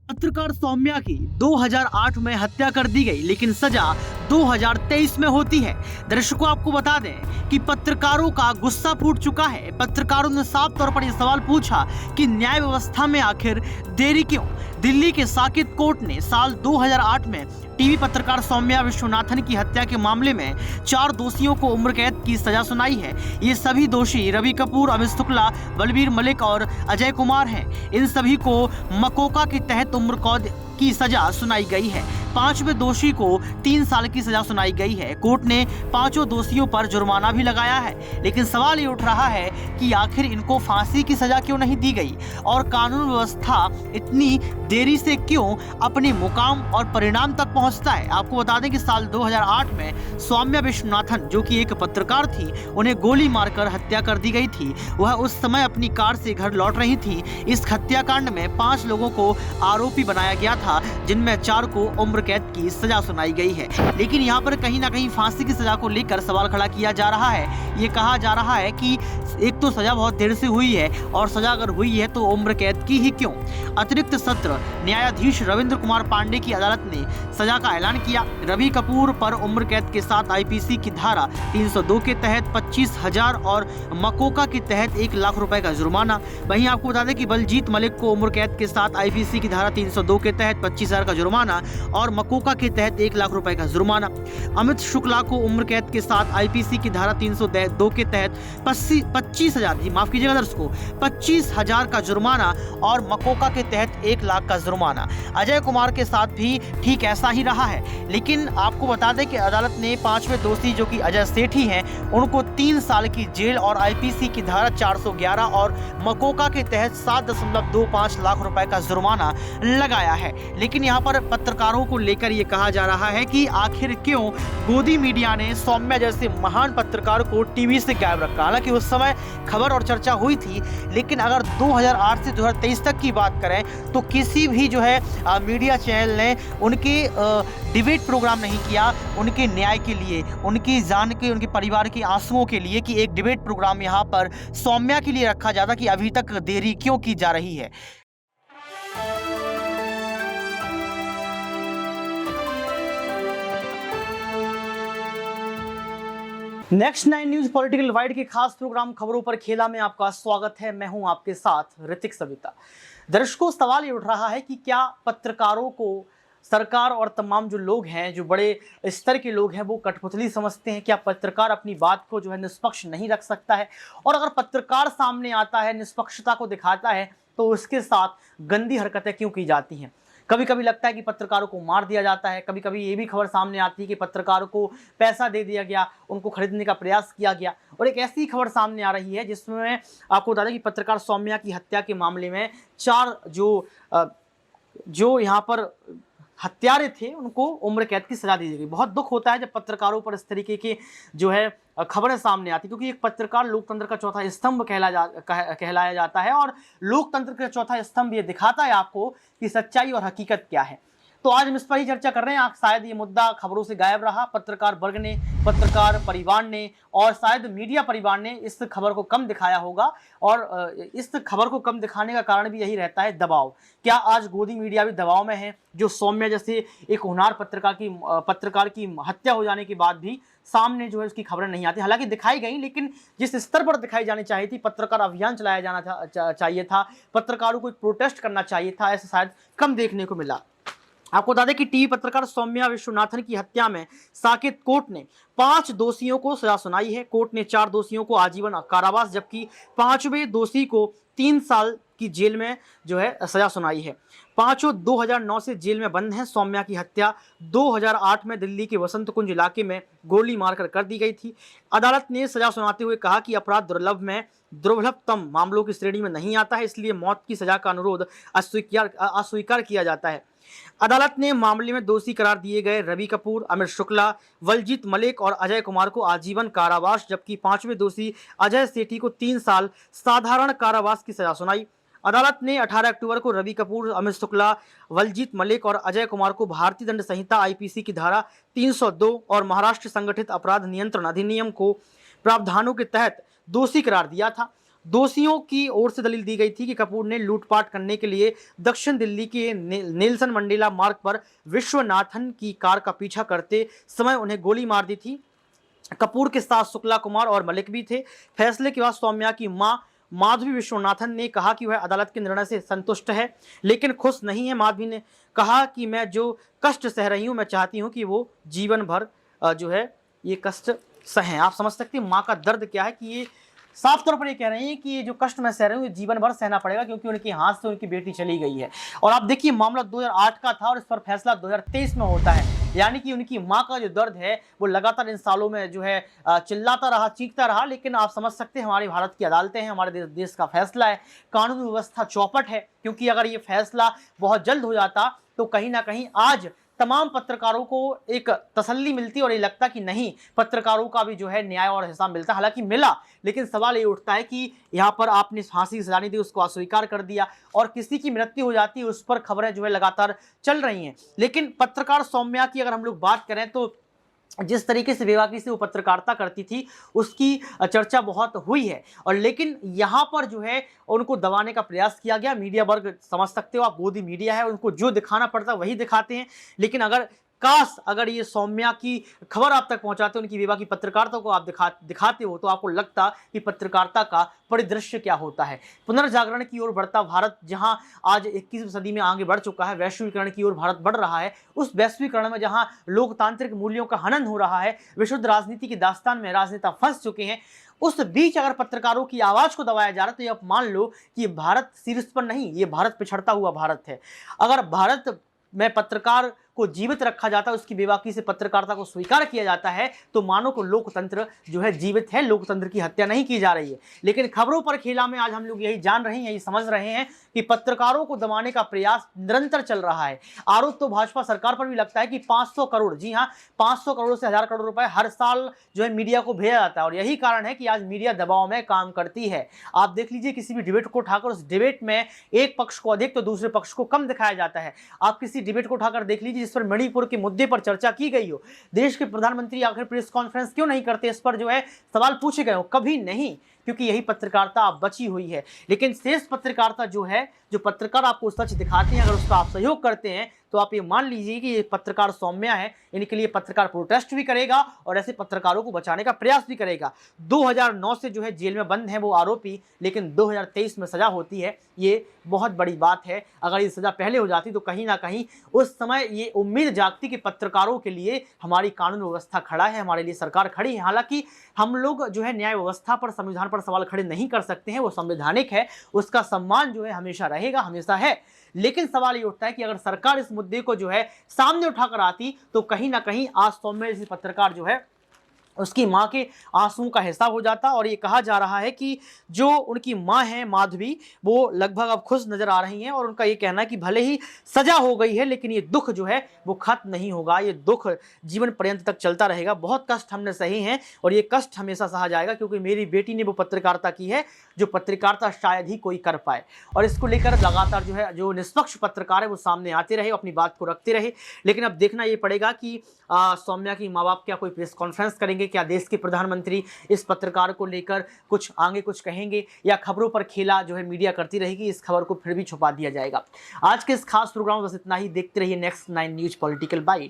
पत्रकार सौम्या की 2008 में हत्या कर दी गई, लेकिन सजा 2023 में होती है। दर्शकों, आपको बता दें कि पत्रकारों का गुस्सा फूट चुका है। पत्रकारों ने साफ तौर पर यह सवाल पूछा कि न्याय व्यवस्था में आखिर देरी क्यों। दिल्ली के साकेत कोर्ट ने साल 2008 में टीवी पत्रकार सौम्या विश्वनाथन की हत्या के मामले में 4 दोषियों को उम्र कैद की सजा सुनाई है। ये सभी दोषी रवि कपूर, अमित शुक्ला, बलबीर मलिक और अजय कुमार हैं। इन सभी को मकोका के तहत उम्र कैद की सजा सुनाई गई है। 5वें दोषी को 3 साल की सजा सुनाई गई है। कोर्ट ने 5 दोषियों पर जुर्माना भी लगाया है, लेकिन सवाल ये उठ रहा है कि आखिर इनको फांसी की सजा क्यों नहीं दी गई और कानून व्यवस्था इतनी देरी से क्यों अपने मुकाम और परिणाम तक पहुंचता है। आपको बता दें कि साल 2008 में सौम्या विश्वनाथन, जो कि एक पत्रकार थी, उन्हें गोली मारकर हत्या कर दी गई थी। वह उस समय अपनी कार से घर लौट रही थी। इस हत्याकांड में 5 लोगों को आरोपी बनाया गया था, जिनमें 4 को उम्र कैद की सजा सुनाई गई है। लेकिन यहाँ पर कहीं ना कहीं फांसी की सजा को लेकर सवाल खड़ा किया जा रहा है। ये कहा जा रहा है कि एक तो सजा बहुत देर से हुई है और सजा अगर हुई है तो उम्र कैद की ही क्यों। अतिरिक्त सत्र न्यायाधीश रविंद्र कुमार पांडे की अदालत ने सजा का ऐलान किया। रवि कपूर पर उम्र कैद के साथ आईपीसी की धारा 302 के तहत 25,000 और मकोका के तहत 1 लाख रुपए का जुर्माना। वहीं आपको बता दें कि बलजीत मलिक को उम्र कैद के साथ आईपीसी की धारा 302 के तहत 25,000 का जुर्माना और मकोका के तहत 1 लाख रुपए का जुर्माना। अमित शुक्ला को उम्र कैद के साथ आईपीसी की धारा 302 के तहत 25,000 जी माफ कीजिएगा दर्शकों 25,000 का जुर्माना और मकोका के तहत 1 लाख का जुर्माना। अजय कुमार के साथ भी ठीक ऐसा ही रहा है। लेकिन आपको बता दें कि अदालत ने 5वें दोषी, जो कि अजय सेठी हैं, उनको 3 साल की जेल और आईपीसी की धारा 411 और मकोका के तहत 7.25 लाख रुपए का जुर्माना लगाया है। लेकिन यहाँ पर पत्रकारों को लेकर यह कहा जा रहा है कि आखिर क्यों गोदी मीडिया ने सौम्या जैसे महान पत्रकार को टीवी से गायब रखा। हालांकि उस समय खबर और चर्चा हुई थी, लेकिन अगर 2008 से 2023 तक की बात करें तो किसी भी जो है मीडिया चैनल ने उनके डिबेट प्रोग्राम नहीं किया उनके न्याय के लिए, उनकी जान के, उनके परिवार के आंसुओं के लिए कि एक डिबेट प्रोग्राम यहाँ पर सौम्या के लिए रखा जाता कि अभी तक देरी क्यों की जा रही है। नेक्स्ट 9 न्यूज पॉलिटिकल वाइड के खास प्रोग्राम खबरों पर खेला में आपका स्वागत है। मैं हूं आपके साथ ऋतिक सविता। दर्शकों, सवाल ये उठ रहा है कि क्या पत्रकारों को सरकार और तमाम जो लोग हैं, जो बड़े स्तर के लोग हैं, वो कठपुतली समझते हैं। क्या पत्रकार अपनी बात को जो है निष्पक्ष नहीं रख सकता है? और अगर पत्रकार सामने आता है, निष्पक्षता को दिखाता है, तो उसके साथ गंदी हरकतें क्यों की जाती हैं? कभी कभी लगता है कि पत्रकारों को मार दिया जाता है, कभी कभी ये भी खबर सामने आती है कि पत्रकारों को पैसा दे दिया गया, उनको खरीदने का प्रयास किया गया। और एक ऐसी खबर सामने आ रही है जिसमें आपको बता दें कि पत्रकार सौम्या की हत्या के मामले में 4 जो यहाँ पर हत्यारे थे उनको उम्र कैद की सजा दी गई। बहुत दुख होता है जब पत्रकारों पर इस तरीके के जो है खबरें सामने आती, क्योंकि एक पत्रकार लोकतंत्र का चौथा स्तंभ कहलाया जाता है और लोकतंत्र का चौथा स्तंभ ये दिखाता है आपको कि सच्चाई और हकीकत क्या है। तो आज हम इस पर ही चर्चा कर रहे हैं। शायद ये मुद्दा खबरों से गायब रहा, पत्रकार वर्ग ने, पत्रकार परिवार ने और शायद मीडिया परिवार ने इस खबर को कम दिखाया होगा। और इस खबर को कम दिखाने का कारण भी यही रहता है, दबाव। क्या आज गोदी मीडिया भी दबाव में है, जो सौम्या जैसे एक होनहार पत्रकार की हत्या हो जाने के बाद भी सामने जो है उसकी खबरें नहीं आती? हालांकि दिखाई गई, लेकिन जिस स्तर पर दिखाई जानी चाहिए थी, पत्रकार अभियान चलाया जाना चाहिए था, पत्रकारों को एक प्रोटेस्ट करना चाहिए था, ऐसा शायद कम देखने को मिला। आपको बता दें कि टीवी पत्रकार सौम्या विश्वनाथन की हत्या में साकेत कोर्ट ने 5 दोषियों को सजा सुनाई है। कोर्ट ने 4 दोषियों को आजीवन कारावास, जबकि 5वें दोषी को 3 साल की जेल में जो है सजा सुनाई है। पांचों 2009 से जेल में बंद हैं। सौम्या की हत्या 2008 में दिल्ली के वसंत कुंज इलाके में गोली मारकर कर दी गई थी। अदालत ने सजा सुनाते हुए कहा कि अपराध दुर्लभतम मामलों की श्रेणी में नहीं आता है, इसलिए मौत की सजा का अनुरोध अस्वीकार किया जाता है। अदालत ने मामले में दोषी करार दिए गए रवि कपूर, अमित शुक्ला, बलजीत मलिक और अजय कुमार को आजीवन कारावास, जबकि 5वें दोषी अजय सेठी को 3 साल साधारण कारावास की सजा सुनाई। अदालत ने 18 अक्टूबर को रवि कपूर, अमित शुक्ला, बलजीत मलिक और अजय कुमार को भारतीय दंड संहिता आईपीसी की धारा 302 और महाराष्ट्र संगठित अपराध नियंत्रण अधिनियम को प्रावधानों के तहत दोषी करार दिया था। दोषियों की ओर से दलील दी गई थी कि कपूर ने लूटपाट करने के लिए दक्षिण दिल्ली के नेल्सन मंडेला मार्ग पर विश्वनाथन की कार का पीछा करते समय उन्हें गोली मार दी थी। कपूर के साथ शुक्ला कुमार और मलिक भी थे। फैसले के बाद सौम्या की मां माधवी विश्वनाथन ने कहा कि वह अदालत के निर्णय से संतुष्ट है, लेकिन खुश नहीं है। माधवी ने कहा कि मैं जो कष्ट सह रही हूं, मैं चाहती हूं कि वो जीवन भर जो है ये कष्ट सहें। आप समझ सकते हैं माँ का दर्द क्या है कि ये साफ तौर पर ये कह रहे हैं कि ये जो कष्ट मैं सह रही हूँ ये जीवन भर सहना पड़ेगा, क्योंकि उनके हाथ से उनकी बेटी चली गई है। और आप देखिए मामला 2008 का था और इस पर फैसला 2023 में होता है। यानी कि उनकी माँ का जो दर्द है वो लगातार इन सालों में जो है चिल्लाता रहा, चीखता रहा। लेकिन आप समझ सकते हैं हमारी भारत की अदालतें हैं, हमारे देश का फैसला है, कानून व्यवस्था चौपट है। क्योंकि अगर ये फैसला बहुत जल्द हो जाता तो कहीं ना कहीं आज तमाम पत्रकारों को एक तसल्ली मिलती और ये लगता कि नहीं, पत्रकारों का भी जो है न्याय और हिसाब मिलता। हालांकि मिला, लेकिन सवाल ये उठता है कि यहाँ पर आपने फांसी की सजा नहीं दी, उसको अस्वीकार कर दिया और किसी की मृत्यु हो जाती है, उस पर खबरें जो है लगातार चल रही हैं। लेकिन पत्रकार सौम्या की अगर हम लोग बात करें तो जिस तरीके से बेबाकी से वो पत्रकारिता करती थी उसकी चर्चा बहुत हुई है। और लेकिन यहाँ पर जो है उनको दबाने का प्रयास किया गया। मीडिया वर्ग, समझ सकते हो आप, गोदी मीडिया है, उनको जो दिखाना पड़ता है वही दिखाते हैं। लेकिन अगर ये सौम्या की खबर आप तक पहुंचाते, उनकी बेबाकी पत्रकारिता को आप दिखाते हो तो आपको लगता कि पत्रकारिता का परिदृश्य क्या होता है। पुनर्जागरण की ओर बढ़ता भारत, जहां आज 21वीं सदी में आगे बढ़ चुका है, वैश्वीकरण की ओर भारत बढ़ रहा है। उस वैश्वीकरण में जहां लोकतांत्रिक मूल्यों का हनन हो रहा है, विशुद्ध राजनीति की दास्तान में राजनेता फंस चुके हैं, उस बीच अगर पत्रकारों की आवाज को दबाया जा रहा है तो ये आप मान लो कि ये भारत शीर्ष पर नहीं, ये भारत पिछड़ता हुआ भारत है। अगर भारत में पत्रकार को जीवित रखा जाता है, उसकी बेबाकी से पत्रकारिता को स्वीकार किया जाता है, तो मानो को लोकतंत्र जो है जीवित है, लोकतंत्र की हत्या नहीं की जा रही है। लेकिन खबरों पर खेला में आज हम लोग यही जान रहे हैं, यही समझ रहे हैं कि पत्रकारों को दबाने का प्रयास निरंतर चल रहा है। आरोप तो भाजपा सरकार पर भी लगता है कि 500 करोड़, जी हाँ, 500 करोड़ से 1000 करोड़ रुपए हर साल जो है मीडिया को भेजा जाता है। और यही कारण है कि आज मीडिया दबाव में काम करती है। आप देख लीजिए किसी भी डिबेट को उठाकर उस डिबेट में एक पक्ष को अधिक तो दूसरे पक्ष को कम दिखाया जाता है। आप किसी डिबेट को उठाकर देख लीजिए जिस पर मणिपुर के मुद्दे पर चर्चा की गई हो, देश के प्रधानमंत्री आखिर प्रेस कॉन्फ्रेंस क्यों नहीं करते, इस पर जो है सवाल पूछे गए हो, कभी नहीं, क्योंकि यही पत्रकारिता अब बची हुई है। लेकिन शेष पत्रकारिता जो है, जो पत्रकार आपको सच दिखाते हैं, अगर उसका आप सहयोग करते हैं तो आप ये मान लीजिए कि ये पत्रकार सौम्या है, इनके लिए पत्रकार प्रोटेस्ट भी करेगा और ऐसे पत्रकारों को बचाने का प्रयास भी करेगा। 2009 से जो है जेल में बंद है वो आरोपी, लेकिन 2023 में सजा होती है, ये बहुत बड़ी बात है। अगर ये सजा पहले हो जाती तो कहीं ना कहीं उस समय ये उम्मीद जागती कि पत्रकारों के लिए हमारी कानून व्यवस्था खड़ा है, हमारे लिए सरकार खड़ी है। हालांकि हम लोग जो है न्याय व्यवस्था पर, संविधान पर सवाल खड़े नहीं कर सकते हैं, वो संवैधानिक है, उसका सम्मान जो है हमेशा रहेगा, हमेशा है। लेकिन सवाल ये उठता है कि अगर सरकार इस मुद्दे को जो है सामने उठाकर आती तो कहीं ना कहीं आज सौम्या जैसे पत्रकार जो है उसकी मां के आंसुओं का हिसाब हो जाता। और ये कहा जा रहा है कि जो उनकी मां है माधवी, वो लगभग अब खुश नजर आ रही हैं और उनका ये कहना है कि भले ही सजा हो गई है लेकिन ये दुख जो है वो खत्म नहीं होगा, ये दुख जीवन पर्यंत तक चलता रहेगा। बहुत कष्ट हमने सहे हैं और ये कष्ट हमेशा सहा जाएगा, क्योंकि मेरी बेटी ने वो पत्रकारिता की है जो पत्रकारिता शायद ही कोई कर पाए। और इसको लेकर लगातार जो है जो निष्पक्ष पत्रकार है वो सामने आते रहे, अपनी बात को रखते रहे। लेकिन अब देखना ये पड़ेगा कि सौम्या की माँ बाप क्या कोई प्रेस कॉन्फ्रेंस करेंगे, क्या देश के प्रधानमंत्री इस पत्रकार को लेकर कुछ आगे कुछ कहेंगे, या खबरों पर खेला जो है मीडिया करती रहेगी, इस खबर को फिर भी छुपा दिया जाएगा। आज के इस खास प्रोग्राम में बस इतना ही। देखते रहिए नेक्स्ट 9 न्यूज पॉलिटिकल बाइट।